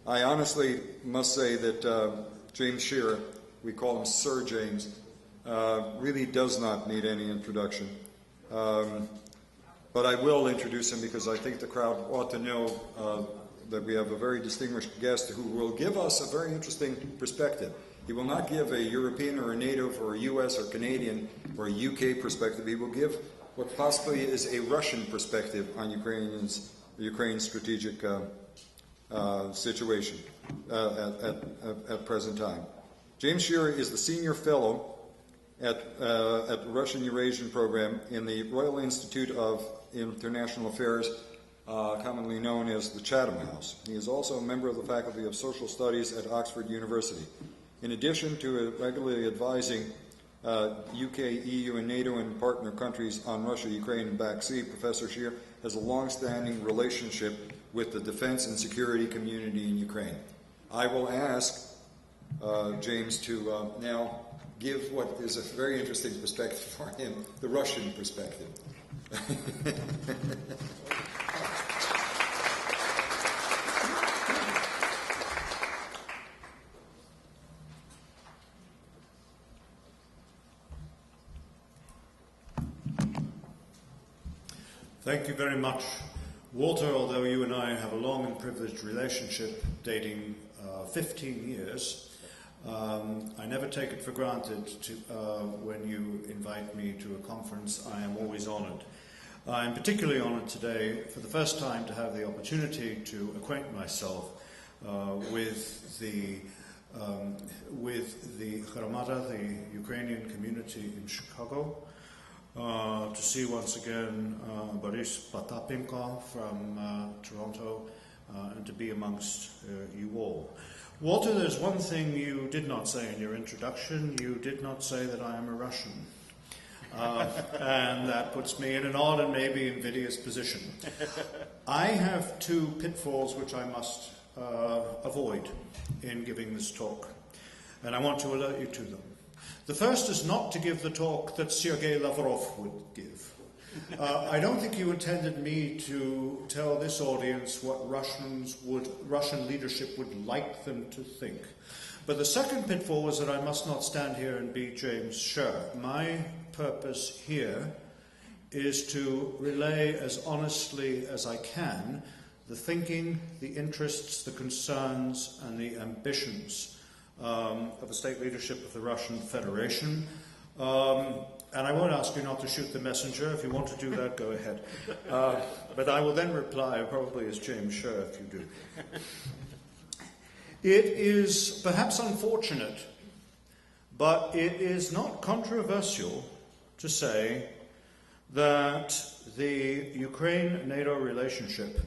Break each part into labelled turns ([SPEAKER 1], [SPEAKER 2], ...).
[SPEAKER 1] I honestly must say that James Sherr, we call him Sir James, really does not need any introduction. But I will introduce him because I think the crowd ought to know that we have a very distinguished guest who will give us a very interesting perspective. He will not give a European or a NATO or a US or Canadian or a UK perspective. He will give what possibly is a Russian perspective on Ukraine's strategic situation at present time. James Sherr is the senior fellow at the Russian Eurasian program in the Royal Institute of International Affairs, commonly known as the Chatham House. He is also a member of the Faculty of Social Studies at Oxford University. In addition to regularly advising UK, EU, and NATO and partner countries on Russia, Ukraine, and Black Sea, Professor Sherr has a long-standing relationship with the defense and security community in Ukraine. I will ask James to now give what is a very interesting perspective for him, the Russian perspective.
[SPEAKER 2] Thank you very much, Walter. Although you and I have a long and privileged relationship dating 15 years, I never take it for granted when you invite me to a conference. I am always honored. I am particularly honored today for the first time to have the opportunity to acquaint myself with the Hromada, the Ukrainian community in Chicago, to see once again Boris Potapenko from Toronto, and to be amongst you all. Walter, there's one thing you did not say in your introduction. You did not say that I am a Russian. And that puts me in an odd and maybe invidious position. I have two pitfalls which I must avoid in giving this talk, and I want to alert you to them. The first is not to give the talk that Sergei Lavrov would give. I don't think you intended me to tell this audience what Russian leadership would like them to think. But the second pitfall is that I must not stand here and be James Sherr. My purpose here is to relay as honestly as I can the thinking, the interests, the concerns, and the ambitions of the state leadership of the Russian Federation. And I won't ask you not to shoot the messenger. If you want to do that, go ahead. But I will then reply, probably as James Sherr, if you do. It is perhaps unfortunate, but it is not controversial to say that the Ukraine-NATO relationship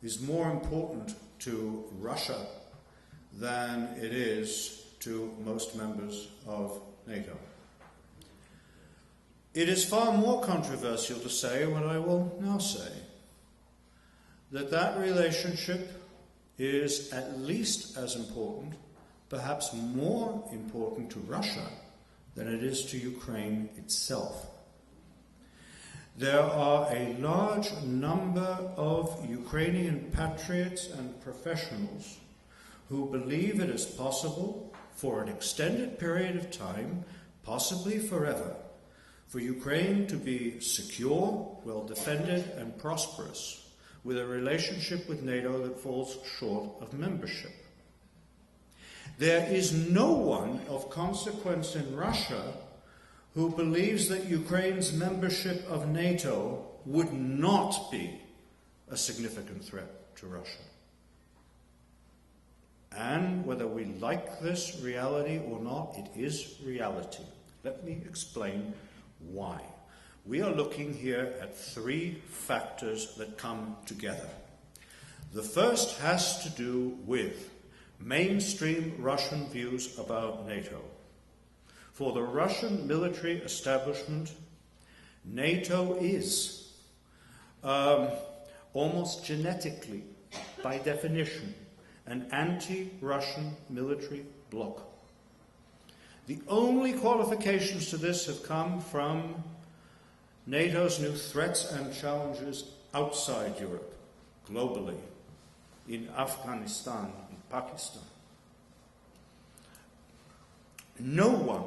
[SPEAKER 2] is more important to Russia than it is to most members of NATO. It is far more controversial to say what I will now say, that that relationship is at least as important, perhaps more important to Russia than it is to Ukraine itself. There are a large number of Ukrainian patriots and professionals who believe it is possible for an extended period of time, possibly forever, for Ukraine to be secure, well defended, and prosperous, with a relationship with NATO that falls short of membership. There is no one of consequence in Russia who believes that Ukraine's membership of NATO would not be a significant threat to Russia. And whether we like this reality or not, it is reality. Let me explain why. We are looking here at three factors that come together. The first has to do with mainstream Russian views about NATO. For the Russian military establishment, NATO is almost genetically, by definition, an anti-Russian military bloc. The only qualifications to this have come from NATO's new threats and challenges outside Europe, globally. in Afghanistan and Pakistan. No one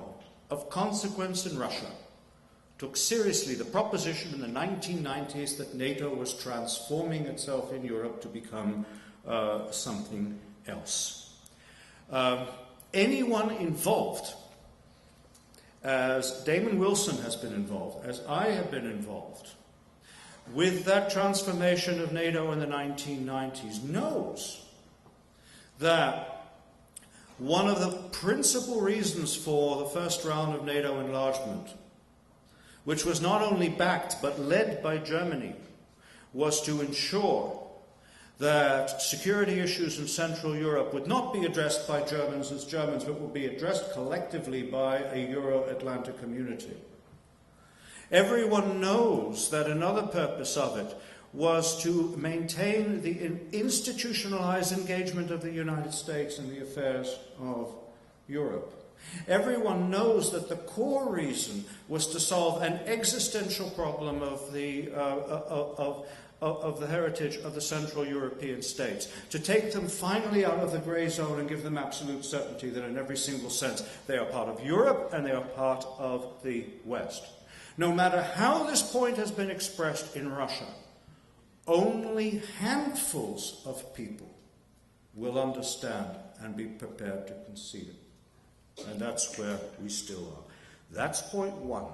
[SPEAKER 2] of consequence in Russia took seriously the proposition in the 1990s that NATO was transforming itself in Europe to become something else. Anyone involved, as Damon Wilson has been involved, as I have been involved, with that transformation of NATO in the 1990s, knows that one of the principal reasons for the first round of NATO enlargement, which was not only backed but led by Germany, was to ensure that security issues in Central Europe would not be addressed by Germans as Germans, but would be addressed collectively by a Euro-Atlantic community. Everyone knows that another purpose of it was to maintain the institutionalized engagement of the United States in the affairs of Europe. Everyone knows that the core reason was to solve an existential problem of the heritage of the Central European states, to take them finally out of the grey zone and give them absolute certainty that in every single sense they are part of Europe and they are part of the West. No matter how this point has been expressed in Russia, only handfuls of people will understand and be prepared to concede it. And that's where we still are. That's point one.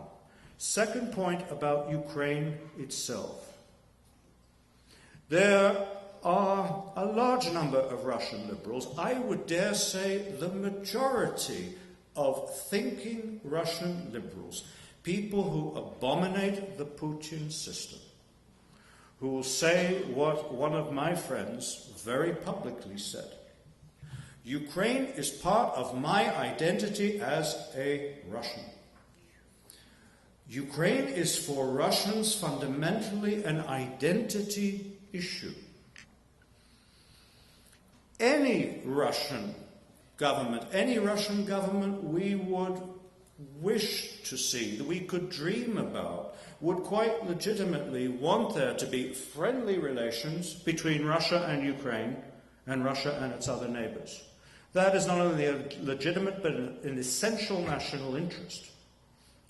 [SPEAKER 2] Second point about Ukraine itself. There are a large number of Russian liberals, I would dare say the majority of thinking Russian liberals, people who abominate the Putin system, who will say what one of my friends very publicly said. Ukraine is part of my identity as a Russian. Ukraine is for Russians fundamentally an identity issue. Any Russian government we would wish to see, that we could dream about, would quite legitimately want there to be friendly relations between Russia and Ukraine and Russia and its other neighbors. That is not only a legitimate but an essential national interest.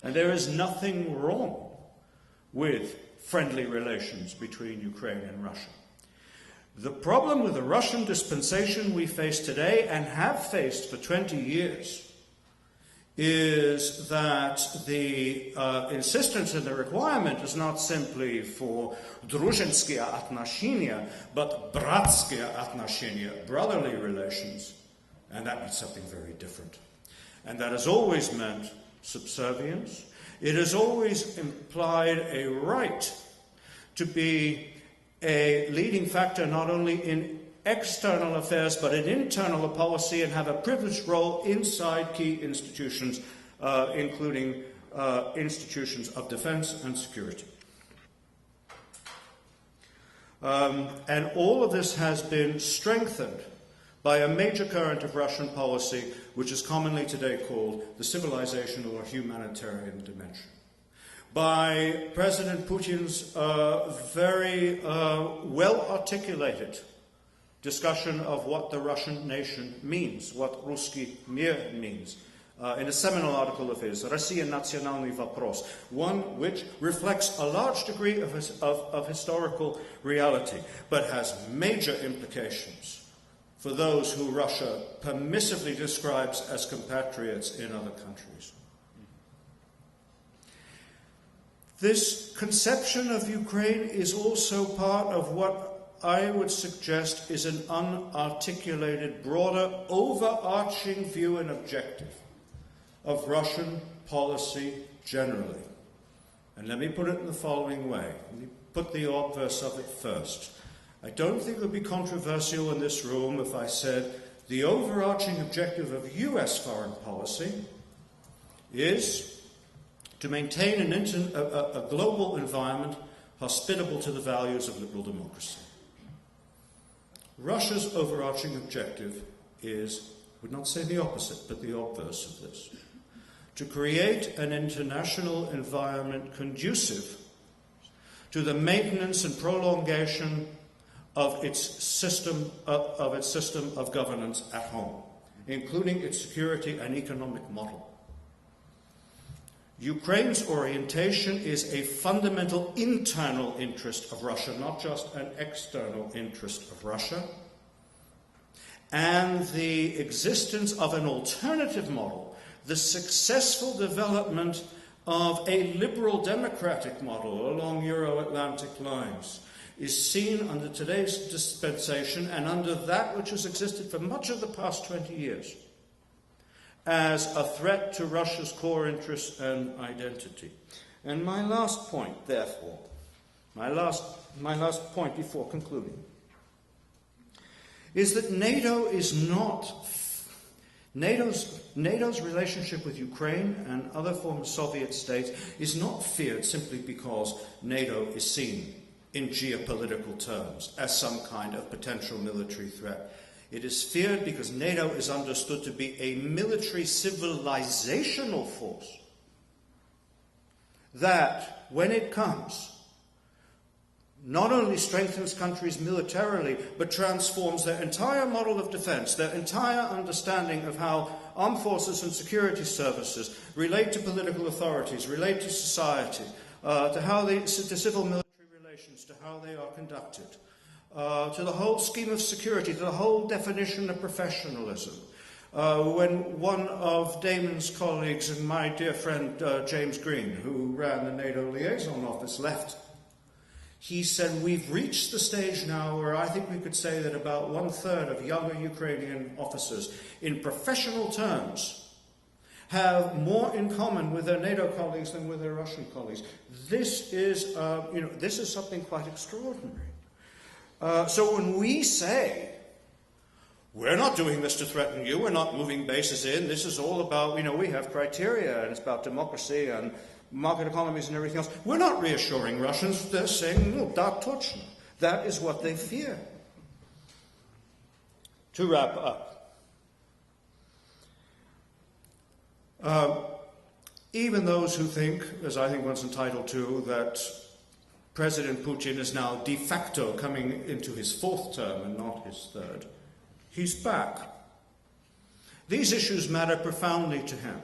[SPEAKER 2] And there is nothing wrong with friendly relations between Ukraine and Russia. The problem with the Russian dispensation we face today and have faced for 20 years is that the insistence and the requirement is not simply for дружеские отношения, but братские отношения, brotherly relations. And that means something very different. And that has always meant subservience. It has always implied a right to be a leading factor not only in external affairs but in internal policy and have a privileged role inside key institutions, including institutions of defense and security. And all of this has been strengthened by a major current of Russian policy, which is commonly today called the civilizational or humanitarian dimension. By President Putin's very well-articulated discussion of what the Russian nation means, what Ruski mir means, in a seminal article of his, Россия национальный вопрос, one which reflects a large degree of historical reality, but has major implications for those who Russia permissively describes as compatriots in other countries. This conception of Ukraine is also part of what I would suggest is an unarticulated, broader, overarching view and objective of Russian policy generally. And let me put it in the following way. Let me put the obverse of it first. I don't think it would be controversial in this room if I said the overarching objective of US foreign policy is to maintain a global environment hospitable to the values of liberal democracy. Russia's overarching objective is, I would not say the opposite, but the obverse of this. To create an international environment conducive to the maintenance and prolongation of its system of governance at home, including its security and economic model. Ukraine's orientation is a fundamental internal interest of Russia, not just an external interest of Russia. And the existence of an alternative model, the successful development of a liberal democratic model along Euro-Atlantic lines, is seen under today's dispensation and under that which has existed for much of the past 20 years as a threat to Russia's core interests and identity. And my last point, therefore, my last point before concluding, is that NATO's relationship with Ukraine and other former Soviet states is not feared simply because NATO is seen in geopolitical terms as some kind of potential military threat. It is feared because NATO is understood to be a military civilizational force that, when it comes, not only strengthens countries militarily, but transforms their entire model of defense, their entire understanding of how armed forces and security services relate to political authorities, relate to society, to civil military relations, to how they are conducted, to the whole scheme of security, to the whole definition of professionalism. When one of Damon's colleagues and my dear friend James Green, who ran the NATO liaison office, left, he said, we've reached the stage now where I think we could say that about 1/3 of younger Ukrainian officers, in professional terms, have more in common with their NATO colleagues than with their Russian colleagues. This is something quite extraordinary. So when we say, we're not doing this to threaten you, we're not moving bases in, this is all about, we have criteria, and it's about democracy and market economies and everything else, we're not reassuring Russians. They're saying, no, da tochno. That is what they fear. To wrap up, even those who think, as I think one's entitled to, that President Putin is now de facto coming into his 4th term and not his 3rd, he's back. These issues matter profoundly to him.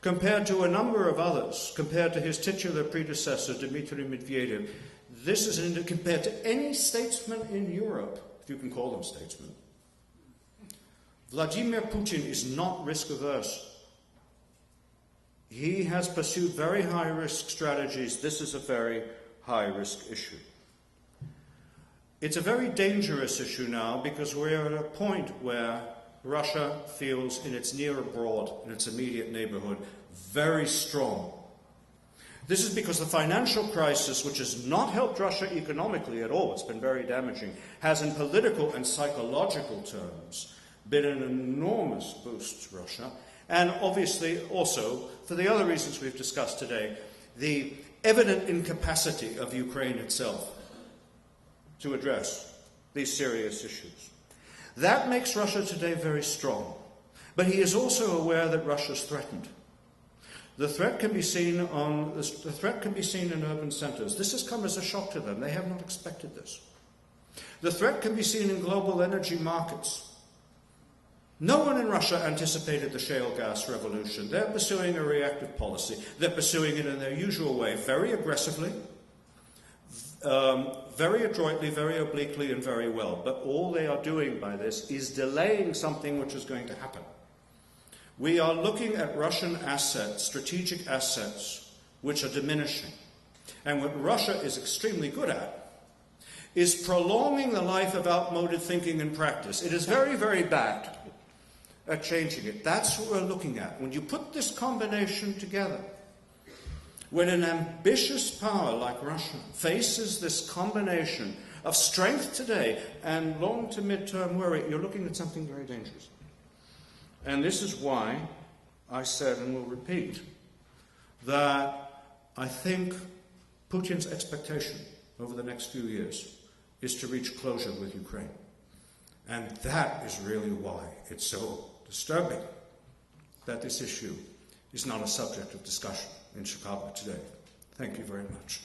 [SPEAKER 2] Compared to a number of others, compared to his titular predecessor, Dmitry Medvedev, this is compared to any statesman in Europe, if you can call them statesmen, Vladimir Putin is not risk-averse. He has pursued very high-risk strategies. This is a very high-risk issue. It's a very dangerous issue now because we're at a point where Russia feels in its near abroad, in its immediate neighborhood, very strong. This is because the financial crisis, which has not helped Russia economically at all, it's been very damaging, has in political and psychological terms been an enormous boost to Russia. And obviously also, for the other reasons we've discussed today, the evident incapacity of Ukraine itself to address these serious issues. That makes Russia today very strong. But he is also aware that Russia is threatened. The threat can be seen in urban centres. This has come as a shock to them. They have not expected this. The threat can be seen in global energy markets. No one in Russia anticipated the shale gas revolution. They're pursuing a reactive policy. They're pursuing it in their usual way, very aggressively, very adroitly, very obliquely, and very well. But all they are doing by this is delaying something which is going to happen. We are looking at Russian assets, strategic assets, which are diminishing. And what Russia is extremely good at is prolonging the life of outmoded thinking and practice. It is very, very bad at changing it. That's what we're looking at. When you put this combination together, when an ambitious power like Russia faces this combination of strength today and long to mid-term worry, you're looking at something very dangerous. And this is why I said, and will repeat, that I think Putin's expectation over the next few years is to reach closure with Ukraine. And that is really why it's so disturbing that this issue is not a subject of discussion in Chicago today. Thank you very much.